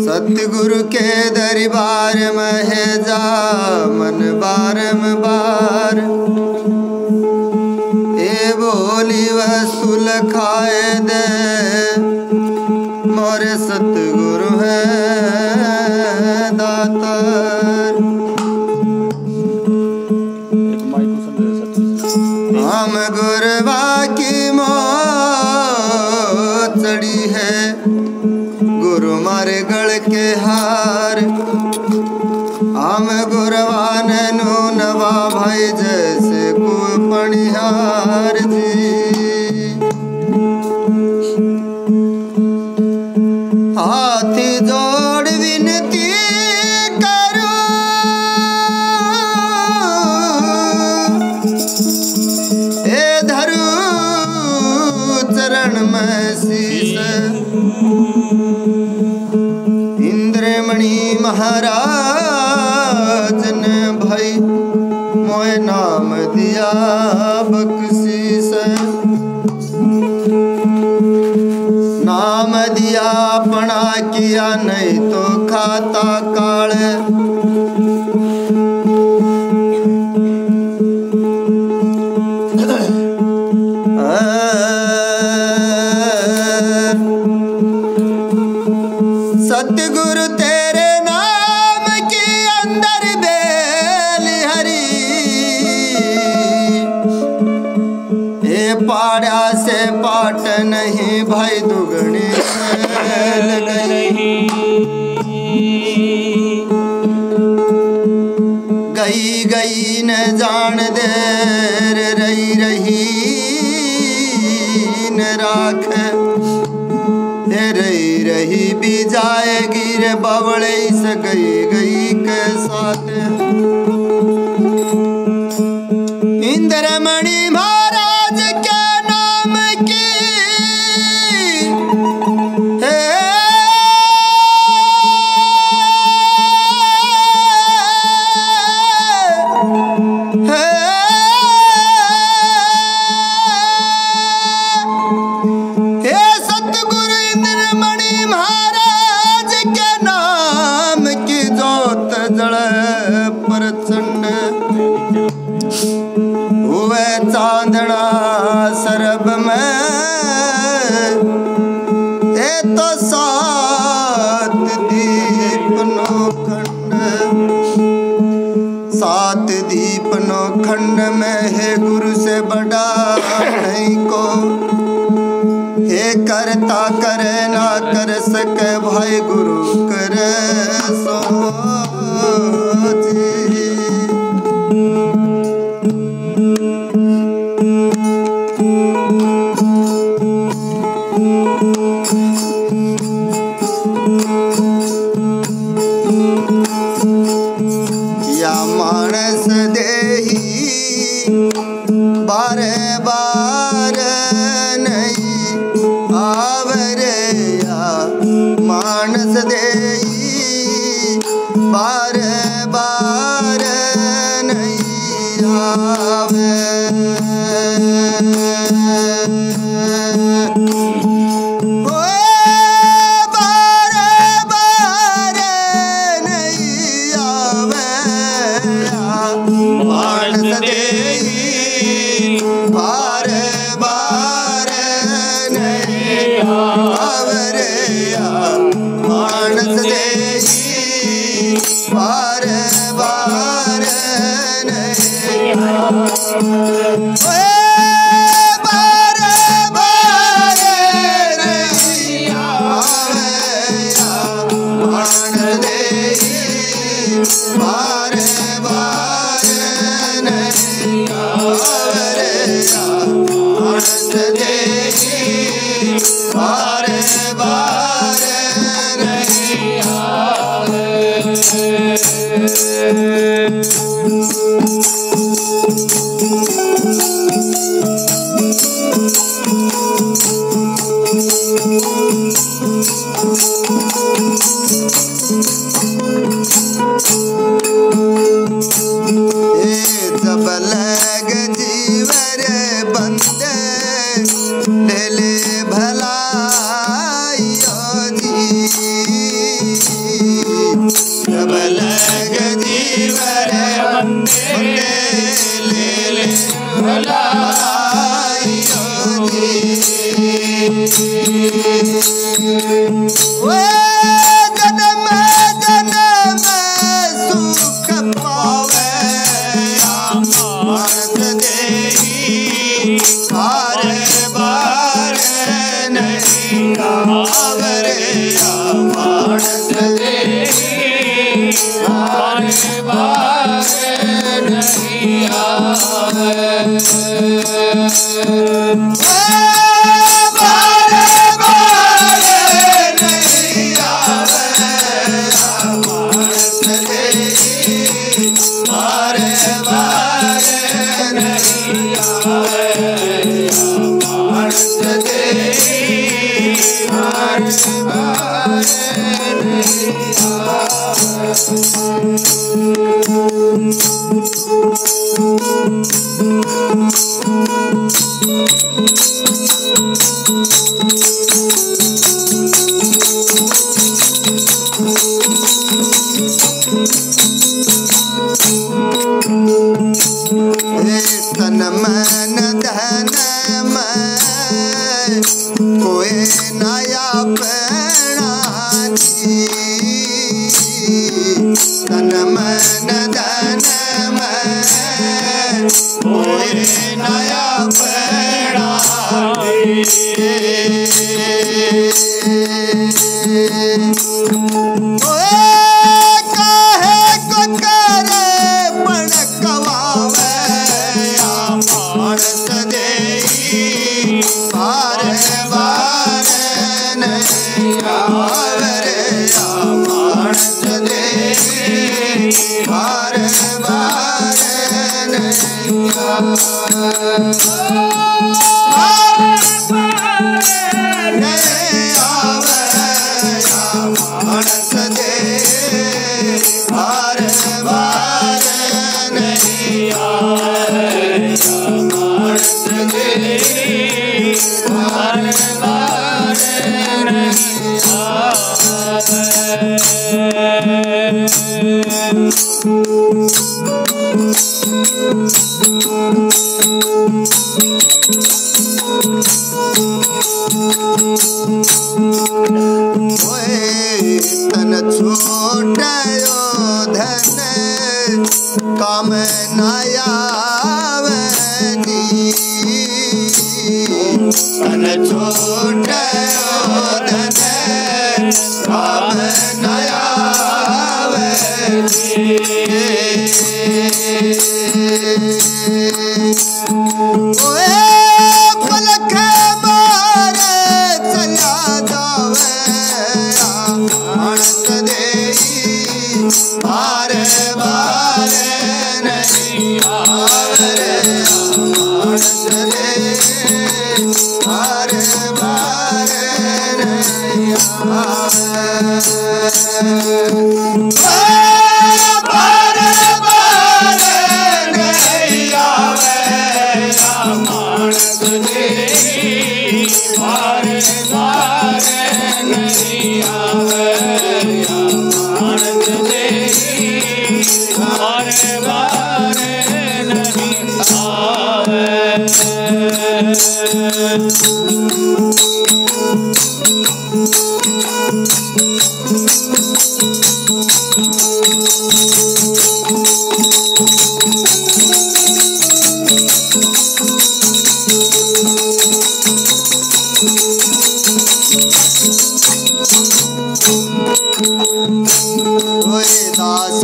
सतगुरु के दरबार में है जा मन बारंबार, ए बोली वसूल खाए दे मोरे सतगुरु है दातार। हम गुरवा की मौत चढ़ी है, गुरु मारे गढ़ के हार। हम गुरवान नो नवा भाई जैसे को पणिहार जी। हाथी जोड़ विनती करो, ए धरू चरण में शीश। इंद्रमणि महाराज ने भाई मोए नाम दिया बख्शीश। नाम दिया अपना किया नहीं तो खाता काल। सतगुरु तेरे नाम के अंदर बेल हरी, ए पाड़ा से पाट नहीं भाई दुगनी फैल गई। गई गई न जान देर रही रही न राख। रही रही भी जाएगी रे बावड़े से गई गई के साथ। इंद्रमणि महाराज के नाम की है महाराज के नाम की जोत जड़े प्रचंड। हुए चांदना सरब में ए तो सात दीप नो खंड। सात दीप नो खंड में है गुरु से बड़ा नहीं को। हे करता करे ना कर सके भाई गुरु करे सो जी। या मानस देही बारे बार नहीं आवरे, या मानस देही बार बार नहीं आवे। बार बार नहीं बार बार नहीं आवे। मान दे बार बार नहीं आवे। मान दे बार बार नहीं आवे। जब लग जीवर बंदे ले ले बुलाइयो जी। वो जन्म जन्म सुख पावे मानस देई बारे बारे नहीं आवरे मानस देई बारे बारे नहीं आवे। तन मन धन में कोई नया प्रणाली। तन मन धन में कोई नया प्रणाली। तन छोटयो धन काम नयावनी। तन छोटयो धन काम नयावनी। पलक मारे चला जावे मानस देई बारे बारे नहीं आवरे मानस देई बारे बारे नहीं दास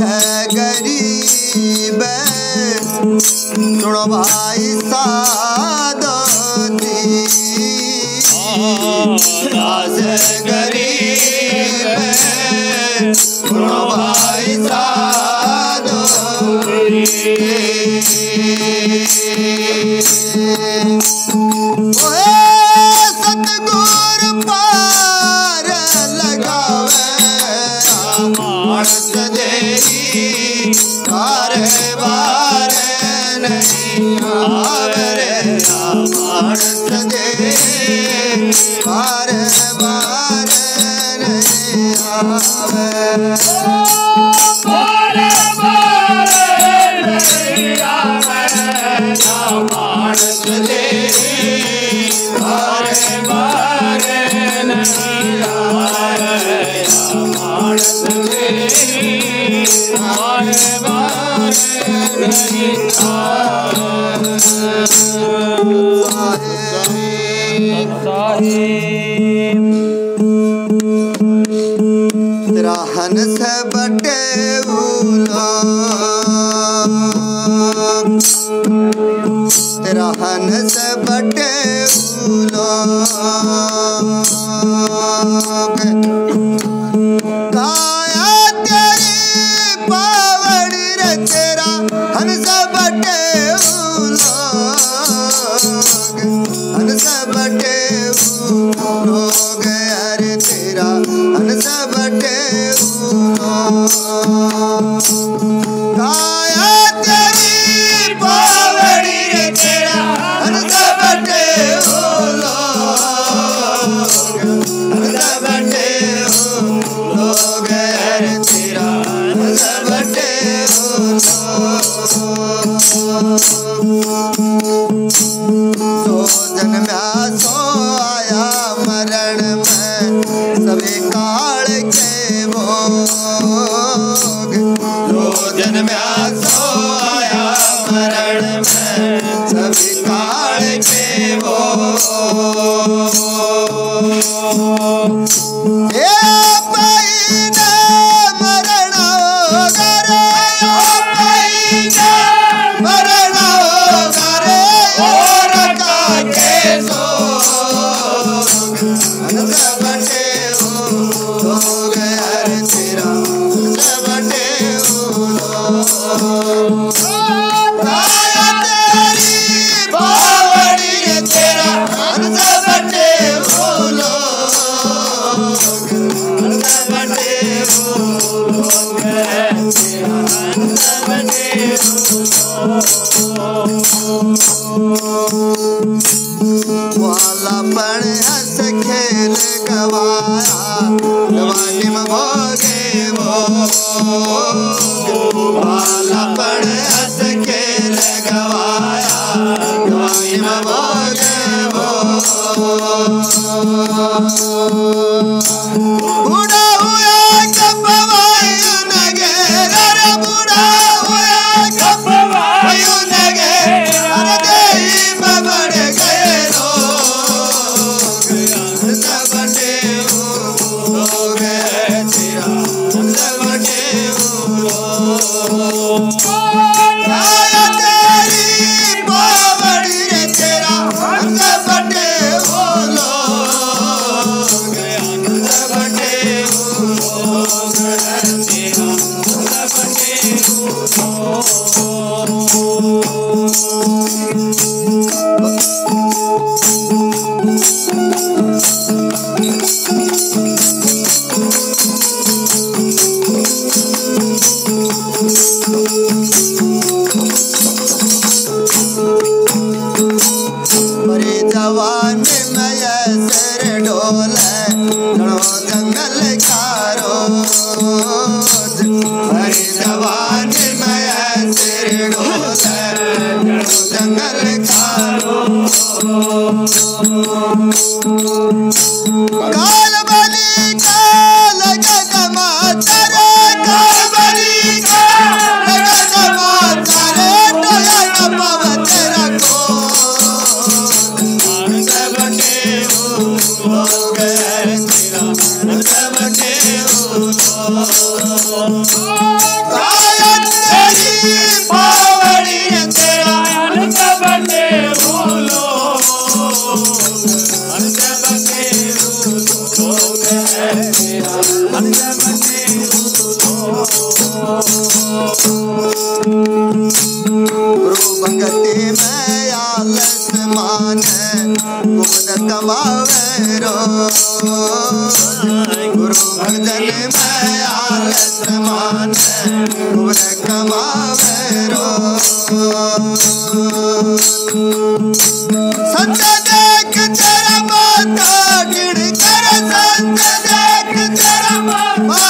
गरीब सुनो भाई सादती। दास गरीब सुनो भाई सादती। सतगुरु पार लगावे मानस देई बारे बारे नहीं आवरे मानस देई बारे बारे तेरा हंस बटे तेरा हंस बटे काया तेरी पावड़ी रे तेरा हंस बटे हंस बटे लोग अरे तेरा हंस बटे काया तेरी पावड़ी रे तेरा हंस बटे हंस बटे लोग अरे तेरा हंस बटे सो जन्म्या सो आया मरण में सभी काल के भोग सो जन्म्या सो आया मरण में सभी काल के भोग वाला पण हंस खेल गवाया जवानी में भोगे भोग वाला पण हंस खेल गवाया जवानी में भोगे भोग बूढ़ा हुआ कब वायु नगेर रे बूढ़ा हुआ कब वायु नगेर अरे देही में बढ़ गए लोग हंस बटे लोग तेरा हंस बटे लोग काया तेरी पावड़ी रे तेरा हंस बटे लोग हंस बटे लोग तेरा हंस बटे बड़ी जवानी में सिर डोले जड़ो जंगल का रोज बड़ी जवानी में सिर डोले जड़ो जंगल का रोज काल बली काल गगमा तारे काल बली काल गगमा तारे टोया पव तेरा को हंस बटे लोग तेरा हंस बटे काया तेरी पावड़ी तेरा हंस बटे लोग हंस बटे लोग तेरा हंस बटे गुरु भक्ति में आलस मान कुमुद कमावे रोज गुरु भजन में आलस मान कुमुद कमावे रोज संत देख तेरा माता गिड़ कर संत देख तेरा माता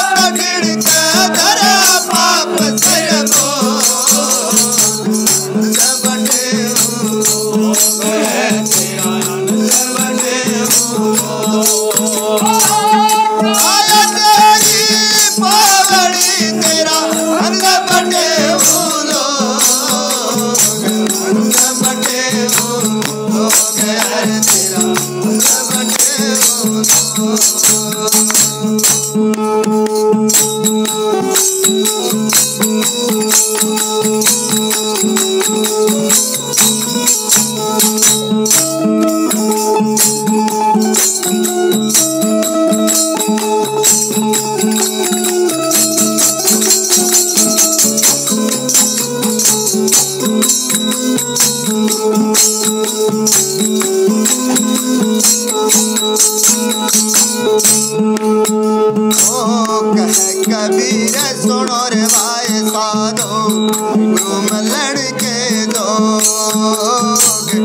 कबीर सुनो रे भाई साधो तुम लड़के दोगे।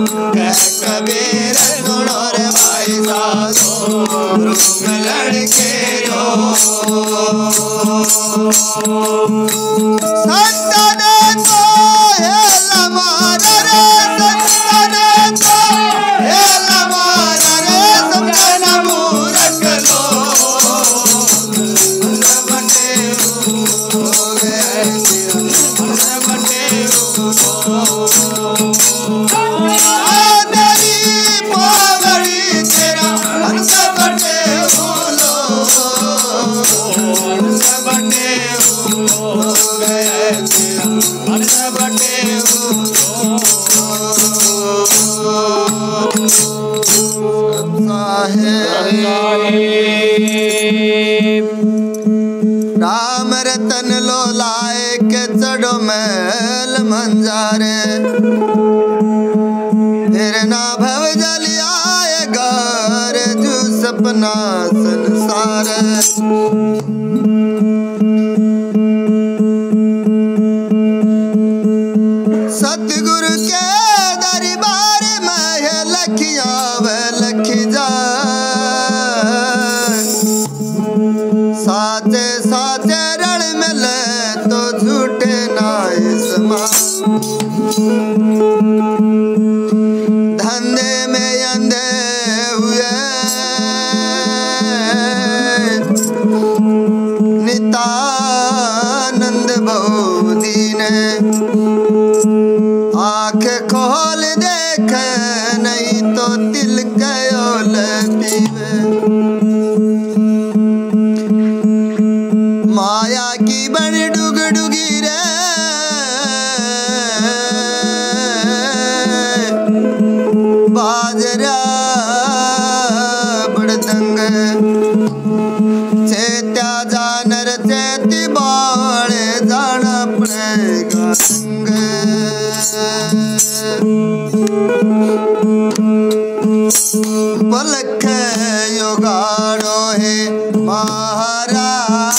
कबीर सुनो रे भाई साधो तुम लड़के संतन को हेल मारा रे, संतन को हेल मारा रे, संतन मूरख राम रतन लो लाए के चढ़ो महल मंजारे, फिर ना भव जलियाए घर जो सपना संसार। सतगुरु के दरबार में है लखिया व लखी जाए, साथे साथे रण मिले तो झूठे ना इसमा। धंधे में अंधे हुए नितानंद बहुदी ने, आँख खोल देख नहीं तो तिल कयोल पीवे। माया की बड़ी डुगडुगी रे, बाजरा बड़दंग, चेत्या जानर चेती बावड़े जाना पड़ेगा संग। पलक योगाड़ो है महाराज,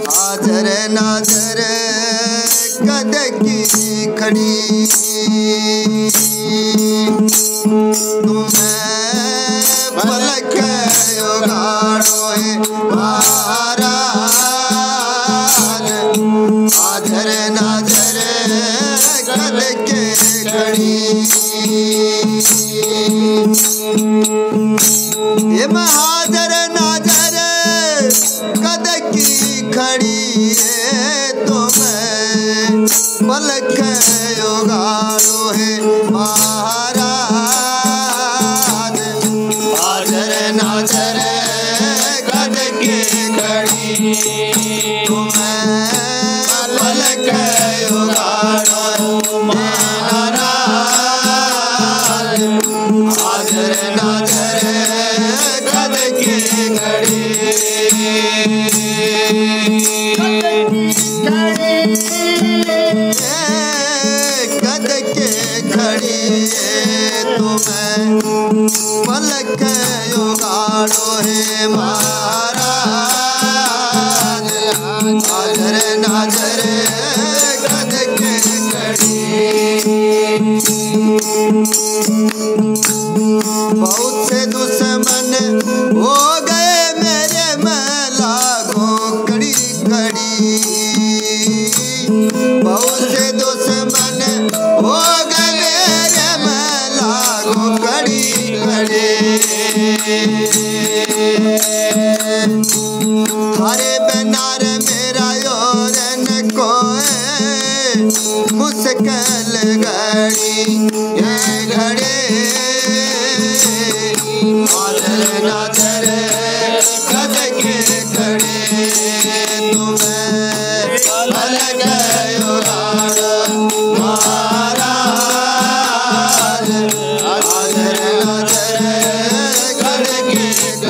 हाजर नाजर कद की खड़ी, तुम्हें पलक योगाड़ो है महाराज, हाजर नाजर कद के खड़ी। ये महाजर नाजर कद की खड़ी है, तो मैं पलक योगाड़ो है महाराज, हाजर नाजर कद की खड़ी, तो मैं पलक योगाड़ो महाराज, हाजर नाजर कद की खड़ी। कद के खड़ी तुम्हें पलक योगाड़ो है महाराज, हाजर नाजर कद के खड़ी। बहुत से दुश्मन हो गए मेरे में लागो कड़ी कड़ी, बहुत से दुश्मन हो गए मेरे में लागो कड़ी कड़ी। हरे बनार मेरा योरन को मुश्किल घड़ी ये घड़ी, हाजर नाजर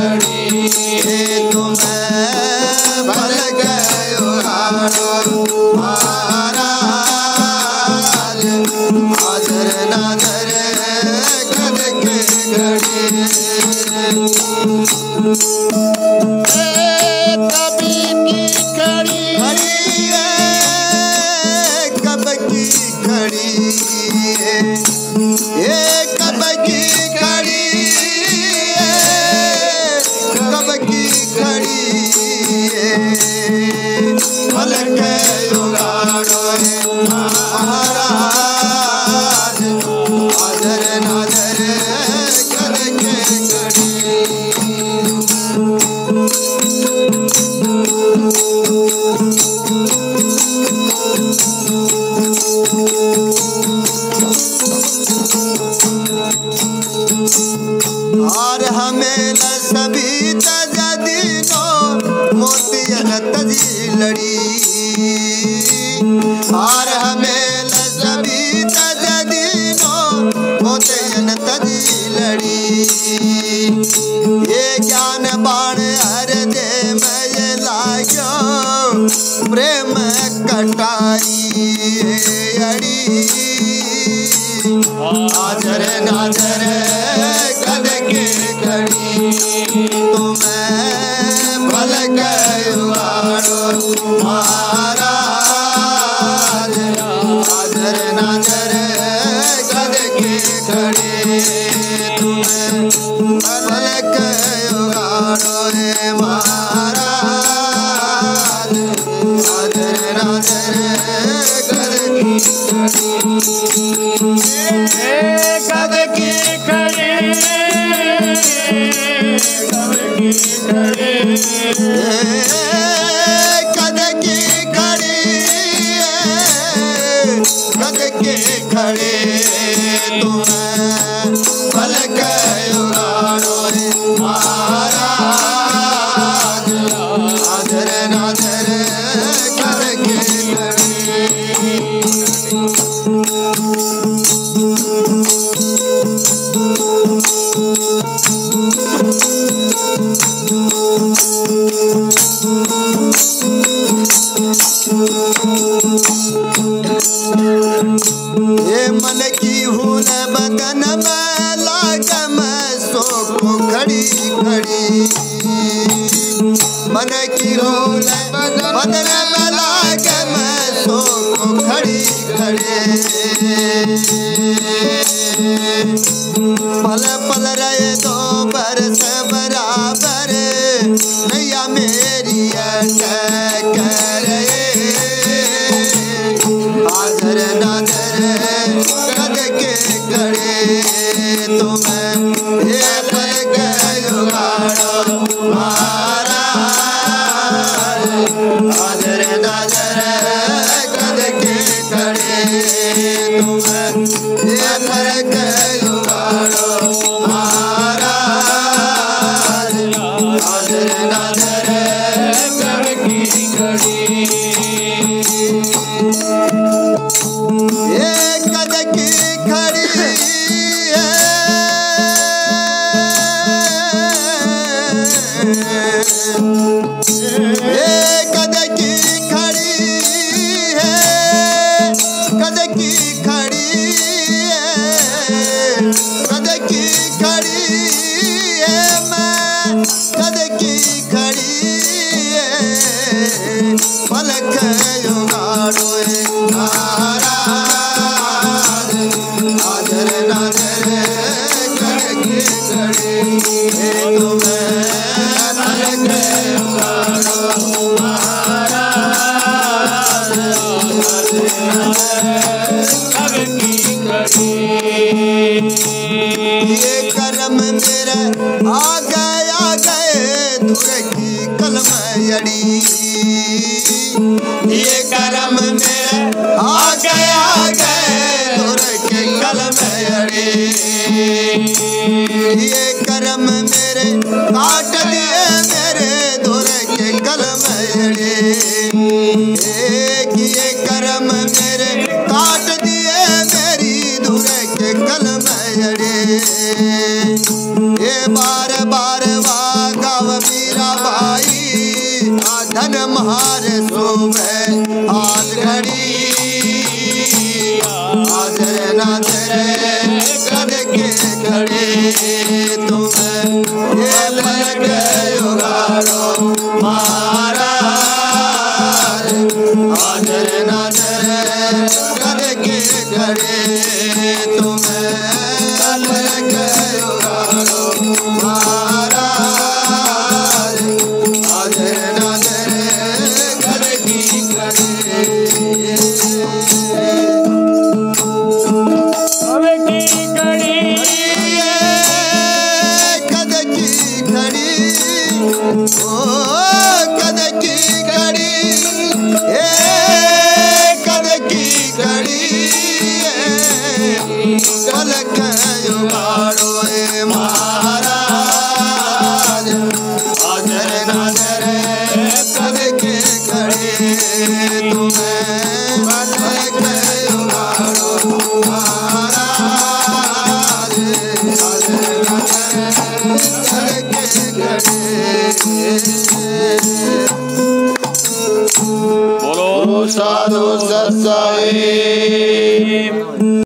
घड़ी तुम्हें भल गयो हारो महाराज हाजर नाजर कद के घड़ी कभी की खड़ी कब की खड़ी ये कब की खड़ी कब की खड़ी भल गयो गाड़ो महाराज हाजर नाजर कद के घड़ी और हमें सभी तजदीनो मोतियन तजी लड़ी और हमें सभी तजदीनो मोतियन तजी लड़ी ये ज्ञान बाण हर दे में ये लाग्यो प्रेम कटाई अड़ी हाजर नाजर कद के घड़ी तुम्हें भल गयो हारो महाराज हाजर नाजर कद के घड़ी तुम्हें भल गयो हारो महाराज हाजर नाजर कद की कद की खड़ी कद की खड़ी कद के खड़े तुम्हें भल गयो हारो महाराज हाजर नाजर कद के घड़ी ये मन की हून बदन में लागम सो को खड़ी खड़ी मन की हून बदन में लागम सो को खड़ी खड़ी पल पल रहे दो बरस बराबर नैया मेरी करे हाजर नाजर कद के घड़ी तुम्हें ये भल गयो हारो महाराज हाजर नाजर कद के घड़ी तुम्हें ये भल गयो हारो महाराज हाजर नाजर कद की घड़ी ये कद की खड़ी ये कद की खड़ी है कद की खड़ी कद की खड़ी है मैं कद की खड़ी भल गयो गाड़ो महाराज हाजर नाजर कद के घड़ी तुम्हें भल गयो गाड़ो महाराज हाजर नाजर कद की घड़ी ये कर्म मेरे आ गए दूर की कलम अड़ी ये कर्म मेरे आ गए दूर की कलम अड़ी ये कर्म मेरे काट दिए मेरे दूर के कलम अड़ी ये कर्म मेरे काट दिए मेरी दूर के कलम अड़ी ये बार बार वाग हारे सुबह आज घड़ी हाजर नाजर कद के खड़े तुम्हें ये लग उगाड़ो महाराज हाजर नाजर कद के खड़े तुम्हें लग उगाड़ो महाराज हाजर नाजर कद की खड़े बोलो साधु सत्साई।